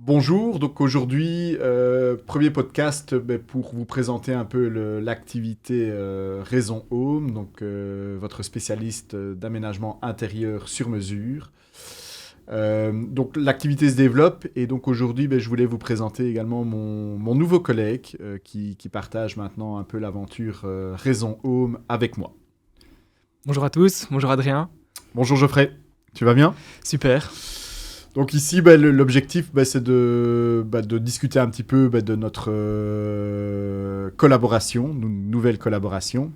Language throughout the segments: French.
Bonjour, donc aujourd'hui, premier podcast pour vous présenter un peu l'activité Raison Home, donc votre spécialiste d'aménagement intérieur sur mesure. Donc l'activité se développe et donc aujourd'hui, je voulais vous présenter également mon nouveau collègue qui partage maintenant un peu l'aventure Raison Home avec moi. Bonjour à tous, bonjour Adrien. Bonjour Geoffrey, tu vas bien ? Super. Donc ici, l'objectif, c'est de discuter un petit peu de notre collaboration, nouvelle collaboration.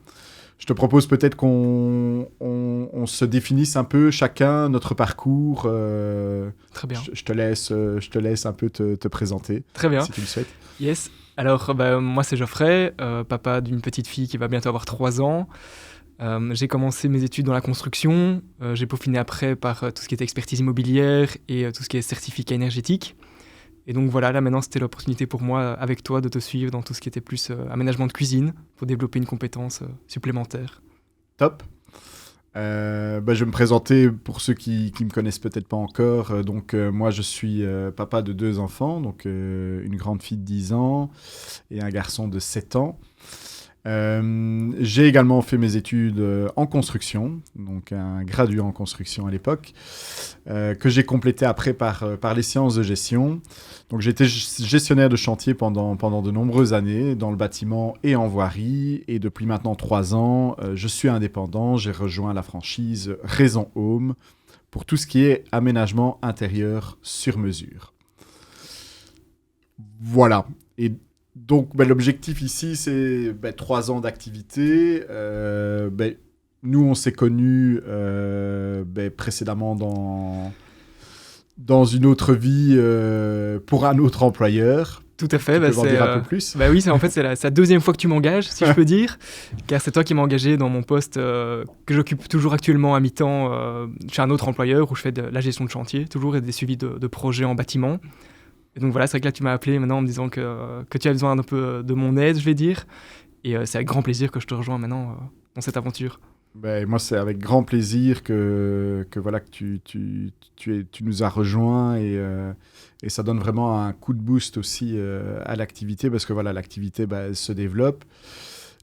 Je te propose peut-être qu'on se définisse un peu chacun notre parcours. Très bien. Je te laisse un peu te présenter. Très bien. Si tu le souhaites. Yes. Alors, moi, c'est Geoffrey, papa d'une petite fille qui va bientôt avoir 3 ans. J'ai commencé mes études dans la construction. J'ai peaufiné après par tout ce qui était expertise immobilière et tout ce qui est certificat énergétique. Et donc voilà, là maintenant, c'était l'opportunité pour moi, avec toi, de te suivre dans tout ce qui était plus aménagement de cuisine pour développer une compétence supplémentaire. Top. Je vais me présenter pour ceux qui me connaissent peut-être pas encore. Moi, je suis papa de 2 enfants, donc une grande fille de 10 ans et un garçon de 7 ans. J'ai également fait mes études en construction, donc un gradué en construction à l'époque, que j'ai complété après par les sciences de gestion. Donc j'ai été gestionnaire de chantier pendant de nombreuses années dans le bâtiment et en voirie, et depuis maintenant 3 ans, je suis indépendant. J'ai rejoint la franchise Raison Home pour tout ce qui est aménagement intérieur sur mesure. Voilà. Et donc, l'objectif ici, c'est 3 ans d'activité. Nous, on s'est connus précédemment dans une autre vie pour un autre employeur. Tout à fait. Tu peux en dire un peu plus ? Oui, c'est la deuxième fois que tu m'engages, si je peux dire, car c'est toi qui m'as engagé dans mon poste que j'occupe toujours actuellement à mi-temps chez un autre employeur où je fais de la gestion de chantier, toujours, et des suivis de projets en bâtiment. Et donc voilà, c'est vrai que là tu m'as appelé maintenant en me disant que tu as besoin un peu de mon aide, je vais dire. Et c'est avec grand plaisir que je te rejoins maintenant dans cette aventure. Moi, c'est avec grand plaisir que tu nous as rejoints et ça donne vraiment un coup de boost aussi à l'activité parce que voilà, l'activité elle se développe.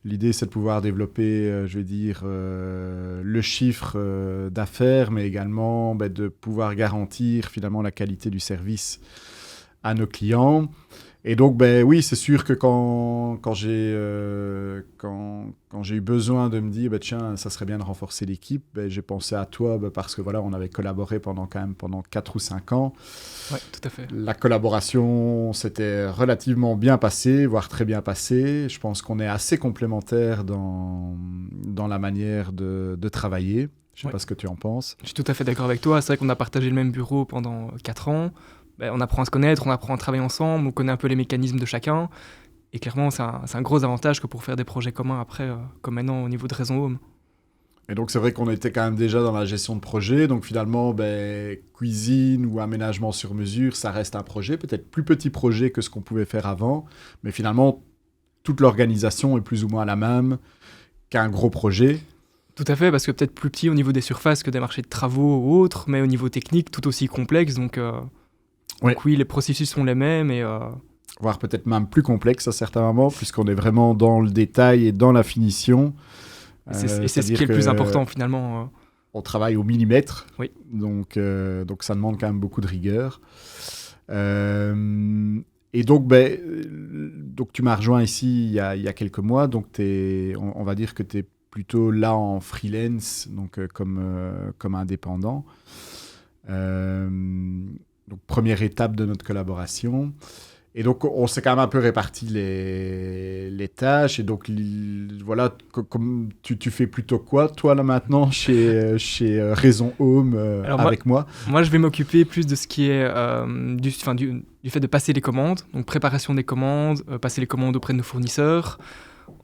L'idée, c'est de pouvoir développer, le chiffre d'affaires, mais également de pouvoir garantir finalement la qualité du service à nos clients. Et donc, oui, c'est sûr que quand j'ai eu besoin de me dire, tiens, ça serait bien de renforcer l'équipe, j'ai pensé à toi parce que voilà, on avait collaboré pendant 4 ou 5 ans. Ouais, tout à fait. La collaboration s'était relativement bien passée, voire très bien passée. Je pense qu'on est assez complémentaires dans la manière de travailler. Je ne sais pas ce que tu en penses. Je suis tout à fait d'accord avec toi. C'est vrai qu'on a partagé le même bureau pendant 4 ans. On apprend à se connaître, on apprend à travailler ensemble, on connaît un peu les mécanismes de chacun. Et clairement, c'est un gros avantage que pour faire des projets communs après, comme maintenant au niveau de Raison Home. Et donc, c'est vrai qu'on était quand même déjà dans la gestion de projet. Donc, finalement, cuisine ou aménagement sur mesure, ça reste un projet, peut-être plus petit projet que ce qu'on pouvait faire avant. Mais finalement, toute l'organisation est plus ou moins la même qu'un gros projet. Tout à fait, parce que peut-être plus petit au niveau des surfaces que des marchés de travaux ou autres, mais au niveau technique, tout aussi complexe. Donc oui, les processus sont les mêmes et voire peut-être même plus complexe à certains moments, puisqu'on est vraiment dans le détail et dans la finition. C'est ce qui est le plus important finalement. On travaille au millimètre, oui. Donc ça demande quand même beaucoup de rigueur. Et donc, tu m'as rejoint ici il y a quelques mois, donc on va dire que tu es plutôt là en freelance, donc comme indépendant. Donc, première étape de notre collaboration. Et donc, on s'est quand même un peu réparti les tâches. Et donc, voilà, comme tu fais plutôt quoi, toi, là, maintenant, chez Raison Home, avec moi ? Moi, je vais m'occuper plus de ce qui est du fait de passer les commandes. Donc, préparation des commandes, passer les commandes auprès de nos fournisseurs.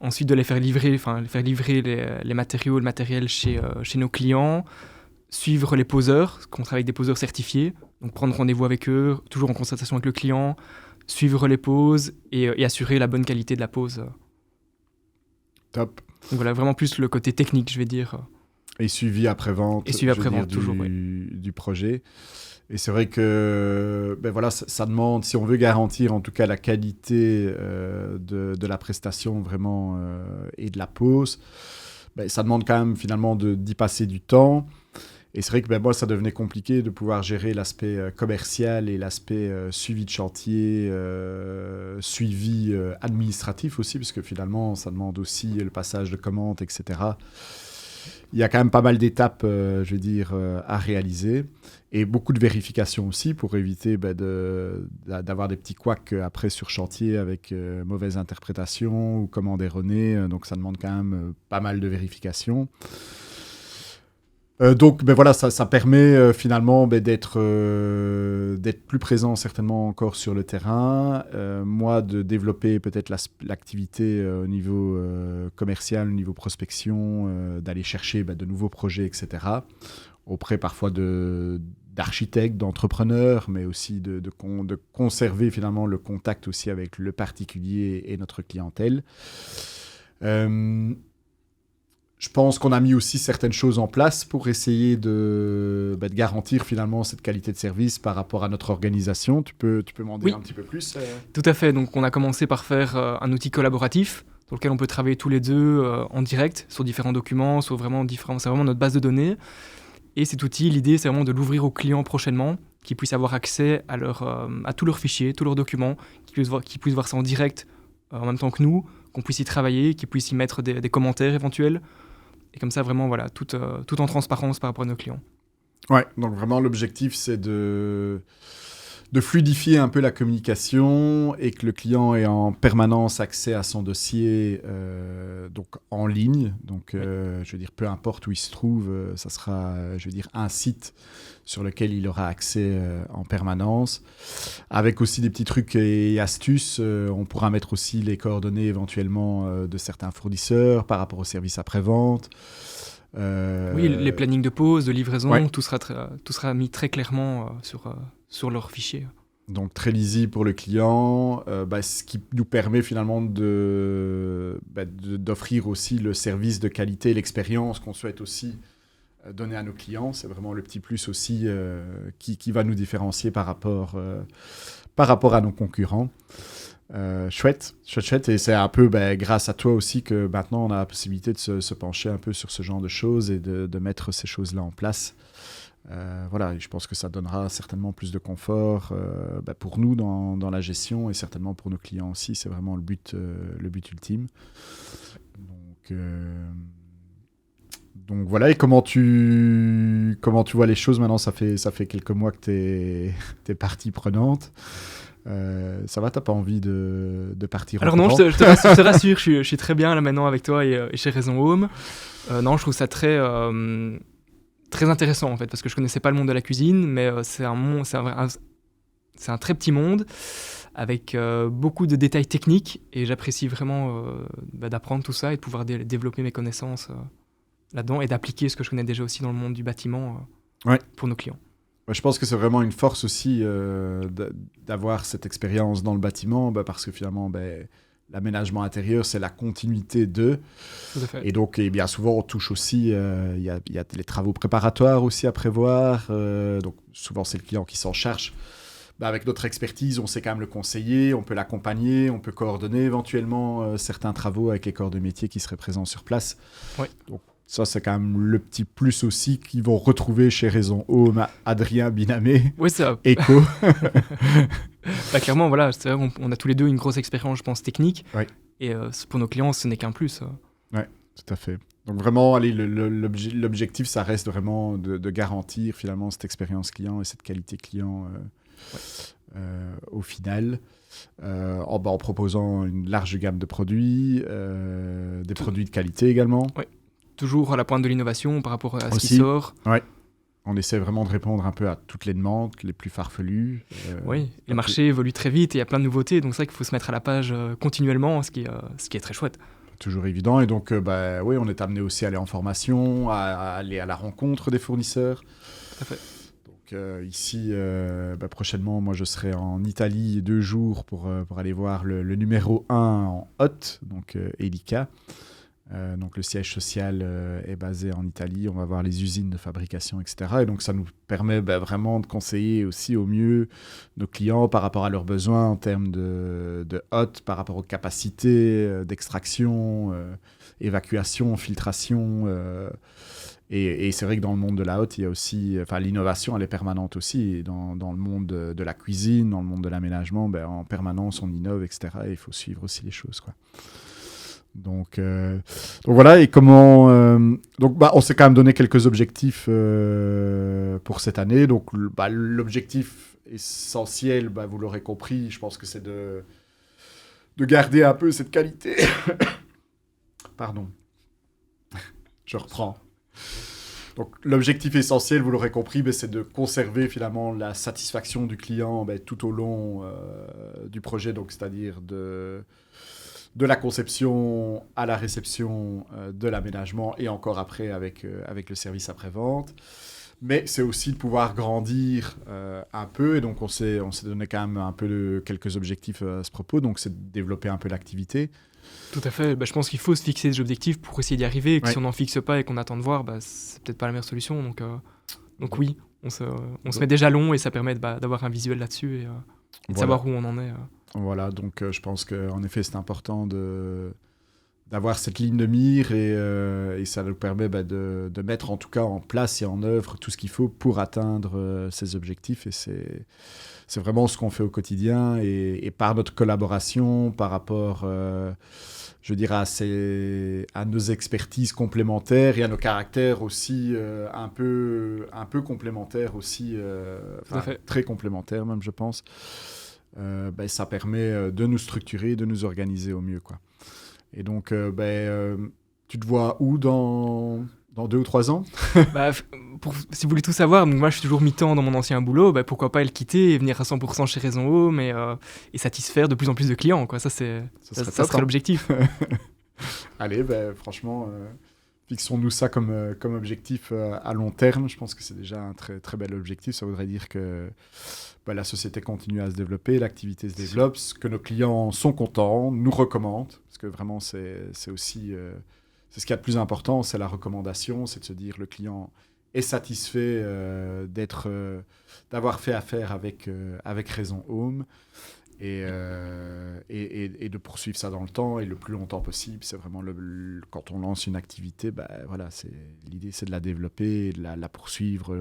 Ensuite, de les faire livrer les matériaux, le matériel chez nos clients. Suivre les poseurs, qu'on travaille avec des poseurs certifiés, donc prendre rendez-vous avec eux, toujours en concertation avec le client, suivre les poses et assurer la bonne qualité de la pose. Top. Donc voilà, vraiment plus le côté technique, je vais dire. Et suivi après-vente, Et suivi après-vente, toujours, oui. du projet. Et c'est vrai que voilà, ça demande, si on veut garantir en tout cas la qualité de la prestation vraiment et de la pause, ça demande quand même finalement d'y passer du temps. Et c'est vrai que moi, ça devenait compliqué de pouvoir gérer l'aspect commercial et l'aspect suivi de chantier, suivi administratif aussi, parce que finalement, ça demande aussi le passage de commandes, etc. Il y a quand même pas mal d'étapes, je veux dire, à réaliser. Et beaucoup de vérifications aussi pour éviter d'avoir des petits couacs après sur chantier avec mauvaise interprétation ou commande erronée. Donc, ça demande quand même pas mal de vérifications. Donc, voilà, ça permet finalement d'être plus présent certainement encore sur le terrain. Moi, de développer peut-être l'activité au niveau commercial, au niveau prospection, d'aller chercher de nouveaux projets, etc. Auprès parfois d'architectes, d'entrepreneurs, mais aussi de conserver finalement le contact aussi avec le particulier et notre clientèle. Je pense qu'on a mis aussi certaines choses en place pour essayer de garantir finalement cette qualité de service par rapport à notre organisation. Tu peux m'en dire un petit peu plus Tout à fait. Donc, on a commencé par faire un outil collaboratif sur lequel on peut travailler tous les deux en direct sur différents documents, c'est vraiment notre base de données. Et cet outil, l'idée, c'est vraiment de l'ouvrir aux clients prochainement, qu'ils puissent avoir accès à tous leurs fichiers, tous leurs documents, qu'ils puissent voir ça en direct en même temps que nous, qu'on puisse y travailler, qu'ils puissent y mettre des commentaires éventuels. Et comme ça, vraiment, voilà, tout en transparence par rapport à nos clients. Ouais, donc vraiment, l'objectif, c'est de fluidifier un peu la communication et que le client ait en permanence accès à son dossier donc en ligne. Donc, je veux dire, peu importe où il se trouve, ça sera, je veux dire, un site sur lequel il aura accès en permanence. Avec aussi des petits trucs et astuces, on pourra mettre aussi les coordonnées éventuellement de certains fournisseurs par rapport au service après-vente. Oui, les plannings de pause, de livraison, tout sera mis très clairement sur leur fichier. Donc très lisible pour le client, ce qui nous permet finalement d'offrir aussi le service de qualité et l'expérience qu'on souhaite aussi donner à nos clients. C'est vraiment le petit plus aussi qui va nous différencier par rapport à nos concurrents. Chouette. Et c'est un peu grâce à toi aussi que maintenant on a la possibilité de se pencher un peu sur ce genre de choses et de mettre ces choses-là en place. Voilà, et je pense que ça donnera certainement plus de confort pour nous dans la gestion et certainement pour nos clients aussi. C'est vraiment le but ultime. Donc voilà, et comment tu vois les choses maintenant? Ça fait quelques mois que t'es partie prenante. Ça va, t'as pas envie de partir? Alors non, je te rassure, je suis très bien là maintenant avec toi et chez Raison Home. Non, je trouve ça très intéressant en fait, parce que je connaissais pas le monde de la cuisine, mais c'est un très petit monde avec beaucoup de détails techniques, et j'apprécie vraiment d'apprendre tout ça et de pouvoir développer mes connaissances là-dedans et d'appliquer ce que je connais déjà aussi dans le monde du bâtiment pour nos clients. Je pense que c'est vraiment une force aussi d'avoir cette expérience dans le bâtiment, parce que finalement, l'aménagement intérieur, c'est la continuité de. Tout à fait. Et donc, bien souvent, on touche aussi, il y a les travaux préparatoires aussi à prévoir. Donc, souvent, c'est le client qui s'en charge. Avec notre expertise, on sait quand même le conseiller, on peut l'accompagner, on peut coordonner éventuellement certains travaux avec les corps de métier qui seraient présents sur place. Oui. Donc, ça, c'est quand même le petit plus aussi qu'ils vont retrouver chez Raison Home, Adrien Binamé, oui, ça. Eco. Clairement, voilà, c'est vrai, on a tous les deux une grosse expérience, je pense, technique. Oui. Et pour nos clients, ce n'est qu'un plus. Oui, tout à fait. Donc vraiment, allez, l'objectif, ça reste vraiment de garantir finalement cette expérience client et cette qualité client au final. En proposant une large gamme de produits, des produits de qualité également. Oui. Toujours à la pointe de l'innovation par rapport à ce aussi, qui sort. Ouais. On essaie vraiment de répondre un peu à toutes les demandes, les plus farfelues. Oui, le marché évolue très vite et il y a plein de nouveautés, donc c'est vrai qu'il faut se mettre à la page continuellement, ce qui est très chouette. Toujours évident, et donc oui, on est amené aussi à aller en formation, à aller à la rencontre des fournisseurs. Tout à fait. Donc ici, prochainement, moi je serai en Italie 2 jours pour aller voir le numéro 1 en hôte, donc Elica. Donc le siège social est basé en Italie, on va voir les usines de fabrication, etc. Et donc ça nous permet vraiment de conseiller aussi au mieux nos clients par rapport à leurs besoins en termes de hotte, par rapport aux capacités d'extraction, évacuation, filtration. Et c'est vrai que dans le monde de la hotte, il y a aussi, l'innovation, elle est permanente aussi. Et dans le monde de la cuisine, dans le monde de l'aménagement, en permanence, on innove, etc. Et il faut suivre aussi les choses, quoi. Donc voilà, et comment... on s'est quand même donné quelques objectifs pour cette année. Donc l'objectif essentiel, vous l'aurez compris, je pense que c'est de garder un peu cette qualité. Pardon. Je reprends. Donc l'objectif essentiel, vous l'aurez compris, c'est de conserver finalement la satisfaction du client tout au long du projet, donc c'est-à-dire de la conception à la réception de l'aménagement et encore après avec le service après-vente. Mais c'est aussi de pouvoir grandir un peu. Et donc, on s'est donné quand même un peu quelques objectifs à ce propos. Donc, c'est de développer un peu l'activité. Tout à fait. Je pense qu'il faut se fixer des objectifs pour essayer d'y arriver. Et que si on n'en fixe pas et qu'on attend de voir, c'est peut-être pas la meilleure solution. Donc oui, on se met déjà long et ça permet d'avoir un visuel là-dessus et de savoir où on en est. Voilà, donc je pense qu'en effet, c'est important d'avoir cette ligne de mire et ça nous permet de mettre en tout cas en place et en œuvre tout ce qu'il faut pour atteindre ces objectifs. Et c'est vraiment ce qu'on fait au quotidien. Et par notre collaboration, par rapport, je dirais, à nos expertises complémentaires et à nos caractères aussi un peu complémentaires aussi, très complémentaires même, je pense. Ça permet de nous structurer, de nous organiser au mieux, quoi. Et donc, tu te vois où dans 2 ou 3 ans? Si vous voulez tout savoir, moi je suis toujours mi-temps dans mon ancien boulot, pourquoi pas le quitter et venir à 100% chez Raison Home et satisfaire de plus en plus de clients, quoi. Ça serait l'objectif. Allez, franchement, fixons-nous ça comme objectif à long terme. Je pense que c'est déjà un très, très bel objectif. Ça voudrait dire que la société continue à se développer, l'activité se développe, que nos clients sont contents, nous recommandent, parce que vraiment, c'est aussi... c'est ce qu'il y a de plus important, c'est la recommandation, c'est de se dire le client est satisfait d'avoir fait affaire avec Raison Home et de poursuivre ça dans le temps et le plus longtemps possible. C'est vraiment quand on lance une activité, l'idée c'est de la développer et de la poursuivre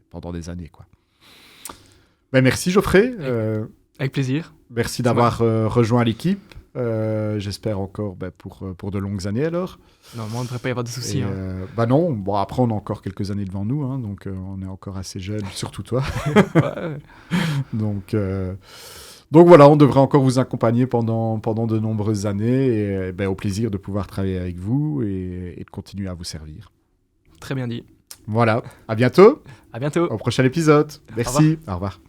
pendant des années, quoi. Merci Geoffrey. Avec plaisir. Merci d'avoir rejoint l'équipe. J'espère encore pour de longues années alors. Normalement, il ne devrait pas y avoir de soucis. Non, après on a encore quelques années devant nous, donc on est encore assez jeunes, surtout toi. Ouais. Donc voilà, on devrait encore vous accompagner pendant de nombreuses années et au plaisir de pouvoir travailler avec vous et de continuer à vous servir. Très bien dit. Voilà, à bientôt. À bientôt. Au prochain épisode. Merci, au revoir.